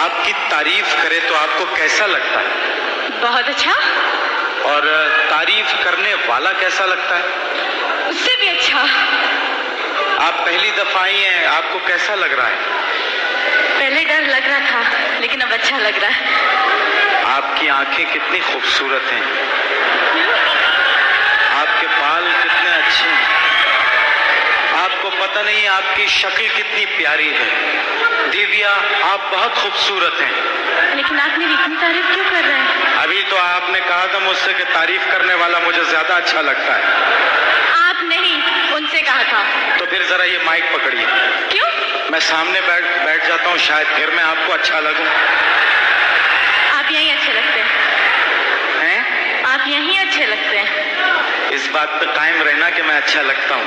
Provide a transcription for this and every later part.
आपकी तारीफ करे तो आपको कैसा लगता है? बहुत अच्छा। और तारीफ करने वाला कैसा लगता है? उससे भी अच्छा। आप पहली दफा आई हैं, आपको कैसा लग रहा है? पहले डर लग रहा था, लेकिन अब अच्छा लग रहा है। आपकी आंखें कितनी खूबसूरत हैं, आपके बाल कितने अच्छे हैं, आपको पता नहीं आपकी शक्ल कितनी प्यारी है। दिव्या, आप बहुत खूबसूरत हैं। लेकिन आप मेरी इतनी तारीफ क्यों कर रहे हैं? अभी तो आपने कहा था मुझसे कि तारीफ करने वाला मुझे ज्यादा अच्छा लगता है। आप नहीं, उनसे कहा था। तो फिर जरा ये माइक पकड़िए। क्यों? मैं सामने बैठ जाता हूँ, शायद फिर मैं आपको अच्छा लगूं। आप यहीं अच्छे लगते हैं। आप यहीं अच्छे लगते हैं। इस बात पे कायम रहना कि मैं अच्छा लगता हूँ।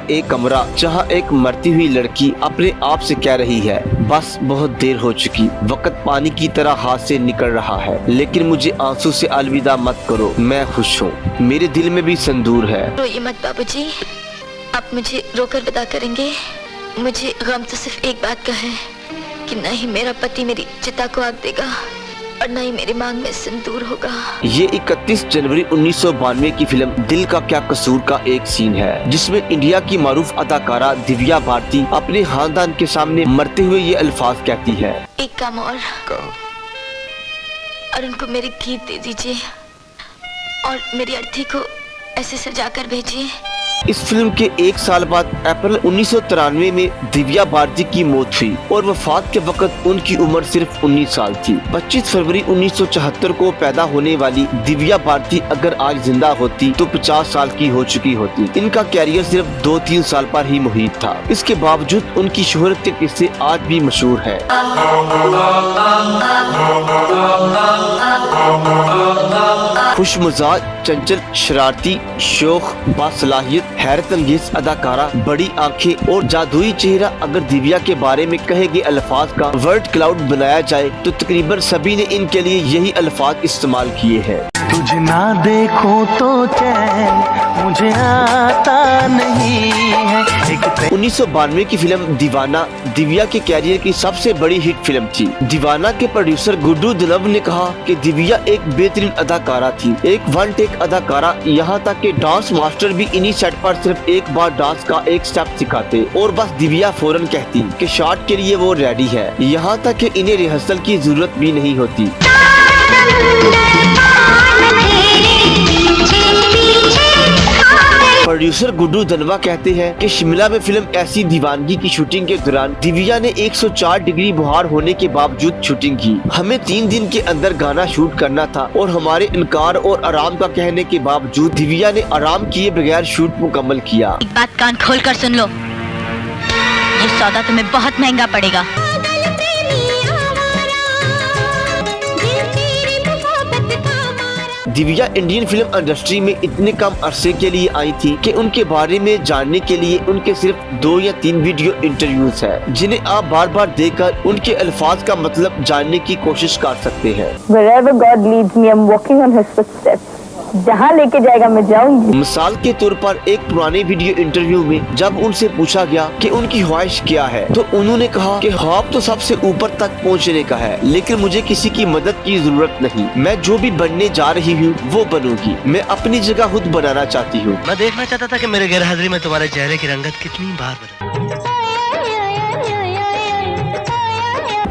एक कमरा जहाँ एक मरती हुई लड़की अपने आप से कह रही है, बस बहुत देर हो चुकी, वक्त पानी की तरह हाथ से निकल रहा है, लेकिन मुझे आंसू से अलविदा मत करो, मैं खुश हूँ, मेरे दिल में भी संदूर है। रोइए मत बाबूजी, आप मुझे रोकर विदा करेंगे। मुझे गम तो सिर्फ एक बात का है कि न ही मेरा पति मेरी चिता को आग देगा और न ही मेरी मांग में सिंदूर होगा। ये 31 जनवरी 1992 की फिल्म दिल का क्या कसूर का एक सीन है, जिसमें इंडिया की मारूफ अदाकारा दिव्या भारती अपने खानदान के सामने मरते हुए ये अल्फाज कहती है, एक काम और उनको मेरी गीत दे दीजिए और मेरी अर्थी को ऐसे सजा कर भेजिए। इस फिल्म के एक साल बाद अप्रैल 1993 में दिव्या भारती की मौत हुई और वफात के वक्त उनकी उम्र सिर्फ 19 साल थी। 25 फरवरी 1974 को पैदा होने वाली दिव्या भारती अगर आज जिंदा होती तो 50 साल की हो चुकी होती। इनका कैरियर सिर्फ 2-3 साल पर ही मुहित था। इसके बावजूद उनकी शोहरत के किस्से आज भी मशहूर है। खुशमिजाज, चंचल, शरारती, शौक, बासलाहियत, हैरत अंगेज अदाकारा, बड़ी आंखें और जादुई चेहरा। अगर दिव्या के बारे में कहे गए अल्फाज का वर्ड क्लाउड बनाया जाए तो तकरीबन सभी ने इनके लिए यही अल्फाज इस्तेमाल किए हैं। तुझे ना देखूं तो चैन मुझे आता नहीं है। 1992 की फिल्म दीवाना दिव्या के कैरियर की सबसे बड़ी हिट फिल्म थी। दीवाना के प्रोड्यूसर गुड्डू दनव ने कहा कि दिव्या एक बेहतरीन अदाकारा थी, एक वन टेक अदाकारा, यहाँ तक कि डांस मास्टर भी इन्हीं सेट पर सिर्फ एक बार डांस का एक स्टेप सिखाते और बस दिव्या फौरन कहती कि शॉट के लिए वो रेडी है, यहाँ तक कि इन्हें रिहर्सल की जरूरत भी नहीं होती। प्रोड्यूसर गुड्डू दनवा कहते हैं कि शिमला में फिल्म ऐसी दीवानगी की शूटिंग के दौरान दिव्या ने 104 डिग्री बुखार होने के बावजूद शूटिंग की। हमें 3 दिन के अंदर गाना शूट करना था और हमारे इनकार और आराम का कहने के बावजूद दिव्या ने आराम किए बगैर शूट मुकम्मल किया। एक बात कान खोल कर सुन लो, ये सौदा तुम्हें बहुत महंगा पड़ेगा। दिव्या इंडियन फिल्म इंडस्ट्री में इतने कम अरसे के लिए आई थी कि उनके बारे में जानने के लिए उनके सिर्फ 2 या 3 वीडियो इंटरव्यूज हैं, जिन्हें आप बार बार देखकर उनके अल्फाज का मतलब जानने की कोशिश कर सकते हैं। Wherever God leads me, I'm walking on His footsteps. जहाँ लेके जाएगा मैं जाऊंगी। मिसाल के तौर पर एक पुराने वीडियो इंटरव्यू में जब उनसे पूछा गया कि उनकी ख्वाहिश क्या है तो उन्होंने कहा कि ख्वाब तो सबसे ऊपर तक पहुँचने का है, लेकिन मुझे किसी की मदद की जरूरत नहीं। मैं जो भी बनने जा रही हूँ वो बनूंगी। मैं अपनी जगह खुद बनाना चाहती हूँ। मैं देखना चाहता था कि मेरे गैरहाजिरी में तुम्हारे चेहरे की रंगत कितनी बार बदली।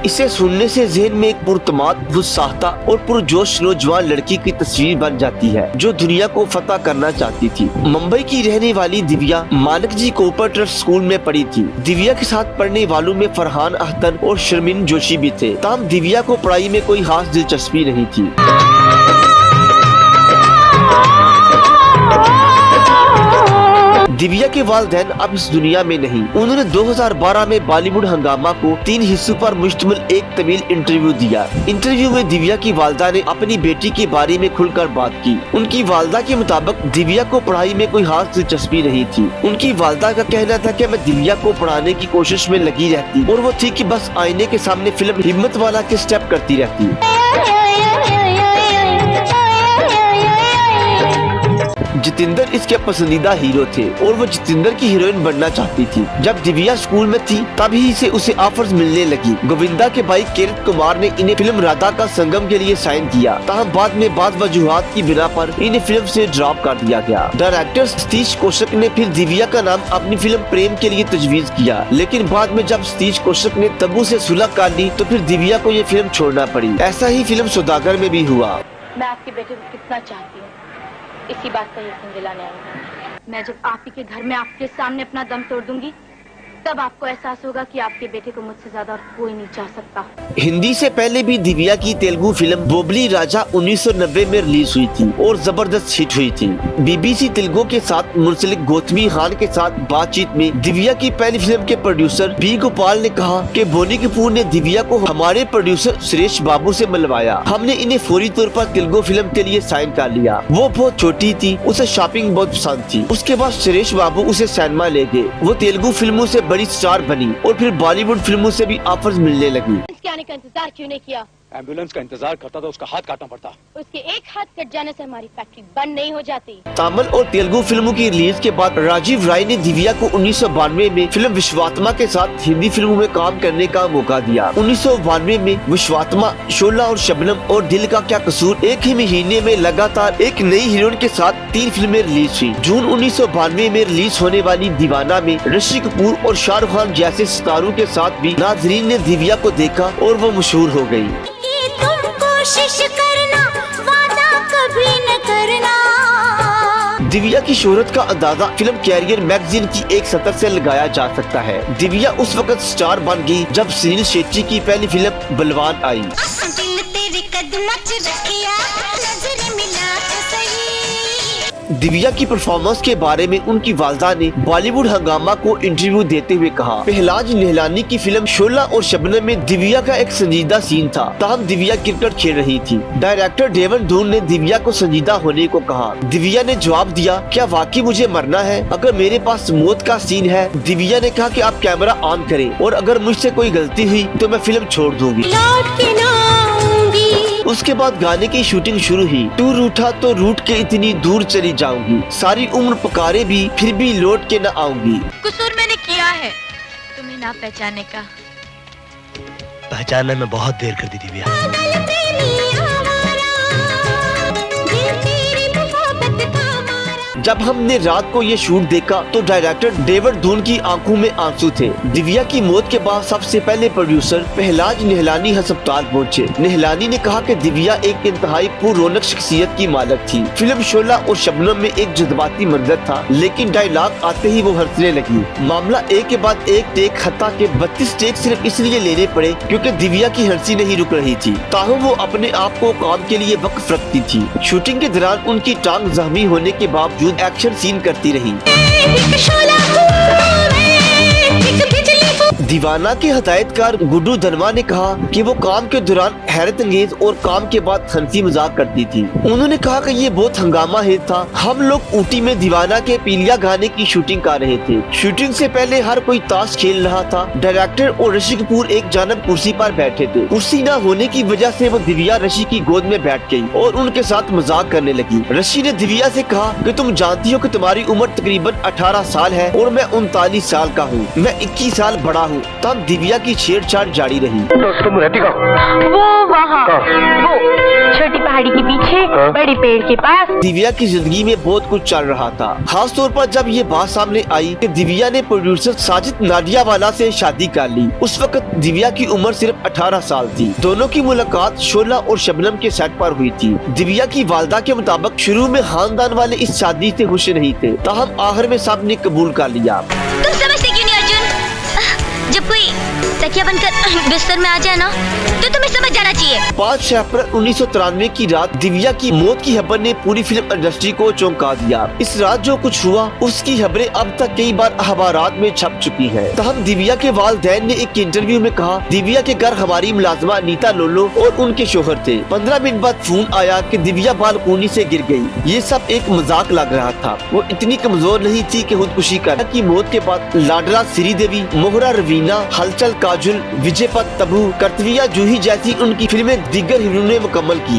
इसे सुनने से जहन में एक पुरतमाद, वुस्साहता और पुरजोश नौजवान लड़की की तस्वीर बन जाती है जो दुनिया को फतह करना चाहती थी। मुंबई की रहने वाली दिव्या मालिक जी कोऑपरेटिव ट्रस्ट स्कूल में पढ़ी थी। दिव्या के साथ पढ़ने वालों में फरहान अख्तर और शर्मिन जोशी भी थे। ताहम दिव्या को पढ़ाई में कोई खास दिलचस्पी नहीं थी। दिव्या के वालिदैन अब इस दुनिया में नहीं। उन्होंने 2012 में बॉलीवुड हंगामा को 3 हिस्सों पर मुश्तमिल एक तवील इंटरव्यू दिया। इंटरव्यू में दिव्या की वालिदा ने अपनी बेटी के बारे में खुलकर बात की। उनकी वालिदा के मुताबिक दिव्या को पढ़ाई में कोई खास दिलचस्पी नहीं थी। उनकी वालिदा का कहना था कि मैं दिव्या को पढ़ाने की कोशिश में लगी रहती और वो थी कि बस आईने के सामने फिल्म हिम्मत वाला के स्टेप करती रहती। जितेंद्र इसके पसंदीदा हीरो थे और वो जितेंद्र की हीरोइन बनना चाहती थी। जब दिव्या स्कूल में थी तभी से उसे ऑफर्स मिलने लगी। गोविंदा के भाई किरण कुमार ने इन्हें फिल्म राधा का संगम के लिए साइन किया, ताहम बाद में बाद वजूहात की बिना पर इन्हें फिल्म से ड्रॉप कर दिया गया। डायरेक्टर सतीश कौशिक ने फिर दिव्या का नाम अपनी फिल्म प्रेम के लिए तजवीज किया, लेकिन बाद में जब सतीश कौशिक ने तब्बू से सुलह कर ली तो फिर दिव्या को ये फिल्म छोड़ना पड़ी। ऐसा ही फिल्म सौदागर में भी हुआ। मैं आपके बेटे को कितना चाहती हूँ, इसी बात का यकीन दिलाने आई हूँ। मैं जब आप ही के घर में आपके सामने अपना दम तोड़ दूंगी तब आपको एहसास होगा कि आपके बेटे को मुझसे ज्यादा और कोई नहीं चाह सकता। हिंदी से पहले भी दिव्या की तेलुगु फिल्म बोबली राजा 1990 में रिलीज हुई थी और जबरदस्त हिट हुई थी। बीबीसी तेलुगु के साथ मुंसलिक गौतमी खान के साथ बातचीत में दिव्या की पहली फिल्म के प्रोड्यूसर बी गोपाल ने कहा कि बोनी कपूर ने दिव्या को हमारे प्रोड्यूसर सुरेश बाबू से मिलवाया। हमने इन्हें फौरी तौर पर तेलुगु फिल्म के लिए साइन कर लिया। वो बहुत छोटी थी, उसे शॉपिंग बहुत पसंद थी। उसके बाद सुरेश बाबू उसे सिनेमा ले गए। वो तेलुगु फिल्मों से बड़ी स्टार बनी और फिर बॉलीवुड फिल्मों से भी ऑफर्स मिलने लगी। इसके आने का इंतजार क्यों नहीं किया? एम्बुलेंस का इंतजार करता था, उसका हाथ काटना पड़ता। उसके एक हाथ कट जाने से हमारी फैक्ट्री बंद नहीं हो जाती। तमिल और तेलुगु फिल्मों की रिलीज के बाद राजीव राय ने दिव्या को 1992 में फिल्म विश्वात्मा के साथ हिंदी फिल्मों में काम करने का मौका दिया। 1992 में विश्वात्मा, शोला और शबनम और दिल का क्या कसूर एक ही महीने में लगातार एक नई हीरोइन के साथ 3 फिल्में रिलीज हुई। जून 1992 में रिलीज होने वाली दीवाना में ऋषि कपूर और शाहरुख खान जैसे सितारों के साथ भी नाजरीन ने दिव्या को देखा और वो मशहूर हो गयी। तुम कोशिश करना, वादा कभी न करना। दिव्या की शोहरत का अंदाजा फिल्म कैरियर मैगजीन की एक सतर से लगाया जा सकता है। दिव्या उस वक्त स्टार बन गई जब सुनील शेट्टी की पहली फिल्म बलवान आई। दिल तेरे कदम च रखिया, नजर मिला के सही। दिव्या की परफॉर्मेंस के बारे में उनकी वालदा ने बॉलीवुड हंगामा को इंटरव्यू देते हुए कहा, पहलाज निहलानी की फिल्म शोला और शबनम में दिव्या का एक संजीदा सीन था, ताहम दिव्या क्रिकेट खेल रही थी। डायरेक्टर डेवन डून ने दिव्या को संजीदा होने को कहा। दिव्या ने जवाब दिया, क्या वाकई मुझे मरना है? अगर मेरे पास मौत का सीन है। दिव्या ने कहा कि आप कैमरा ऑन करें और अगर मुझसे कोई गलती हुई तो मैं फिल्म छोड़ दूंगी। उसके बाद गाने की शूटिंग शुरू हुई। तू रूठा तो रूठ के इतनी दूर चली जाऊंगी, सारी उम्र पुकारे भी फिर भी लौट के न आऊंगी। कसूर मैंने किया है तुम्हें ना पहचानने का। पहचानने में बहुत देर कर दी दिव्या। जब हमने रात को ये शूट देखा तो डायरेक्टर डेविड डून की आंखों में आंसू थे। दिव्या की मौत के बाद सबसे पहले प्रोड्यूसर पहलाज निहलानी अस्पताल पहुंचे। निहलानी ने कहा कि दिव्या एक इंतहाई पुररौनक शख्सियत की मालिक थी। फिल्म शोला और शबनम में एक जज्बाती मंजर था, लेकिन डायलॉग आते ही वो हंसने लगी। मामला एक के बाद एक टेक, हत्ता के 32 टेक सिर्फ इसलिए लेने पड़े क्योंकि दिव्या की हंसी नहीं रुक रही थी। ताहम वो अपने आप को काम के लिए वक्फ रखती थी। शूटिंग के दौरान उनकी टांग जख्मी होने के बावजूद एक्शन सीन करती रही। दीवाना के हिदायतकार गुड्डू धनवा ने कहा कि वो काम के दौरान हैरत अंगेज और काम के बाद हंसी मजाक करती थी। उन्होंने कहा कि ये बहुत हंगामा है था। हम लोग ऊटी में दीवाना के पीलिया गाने की शूटिंग कर रहे थे। शूटिंग से पहले हर कोई ताश खेल रहा था। डायरेक्टर और ऋषि कपूर एक जानब कुर्सी पर बैठे थे। कुर्सी न होने की वजह से वो दिव्या ऋषि की गोद में बैठ गई और उनके साथ मजाक करने लगी। ऋषि ने दिव्या से कहा कि तुम जानती हो कि तुम्हारी उम्र तकरीबन 18 साल है और मैं 39 साल का हूँ। मैं 21 साल बड़ा हूँ। तब दिव्या की छेड़छाड़ जारी रही। तो तुम रहती कहाँ? वो वहाँ, वो छोटी पहाड़ी के पीछे बड़े पेड़ के पास। दिव्या की जिंदगी में बहुत कुछ चल रहा था, खास तौर पर जब ये बात सामने आई कि दिव्या ने प्रोड्यूसर साजिद नाडियावाला से शादी कर ली। उस वक्त दिव्या की उम्र सिर्फ 18 साल थी। दोनों की मुलाकात शोला और शबनम के सेट पर हुई थी। दिव्या की वालदा के मुताबिक शुरू में खानदान वाले इस शादी से खुश नहीं थे, ताहम आखिर में सब ने कबूल कर लिया। तुम समझते क्यों नहीं अर्जुन? जब कोई तकिया बनकर बिस्तर में आ जाए ना तो तुम्हें समझ जाना चाहिए। 5 अप्रैल 1993 की रात दिव्या की मौत की खबर ने पूरी फिल्म इंडस्ट्री को चौंका दिया। इस रात जो कुछ हुआ उसकी खबरें अब तक कई बार अखबारात में छप चुकी हैं। तहम दिव्या के वालिदैन ने एक इंटरव्यू में कहा, दिव्या के घर हमारी मुलाजमा नीता लोलो और उनके शोहर थे। 15 मिनट बाद फोन आया कि दिव्या बालकोनी से गिर गई। ये सब एक मजाक लग रहा था। वो इतनी कमजोर नहीं थी कि खुदकुशी कर। की मौत के बाद लाडला श्रीदेवी, मोहरा रवीना, हलचल काजुल, विजय पथ तबू, कर्तविया जूही जैसी उनकी फिल्में दीगर हीरोइनों ने मुकम्मल की।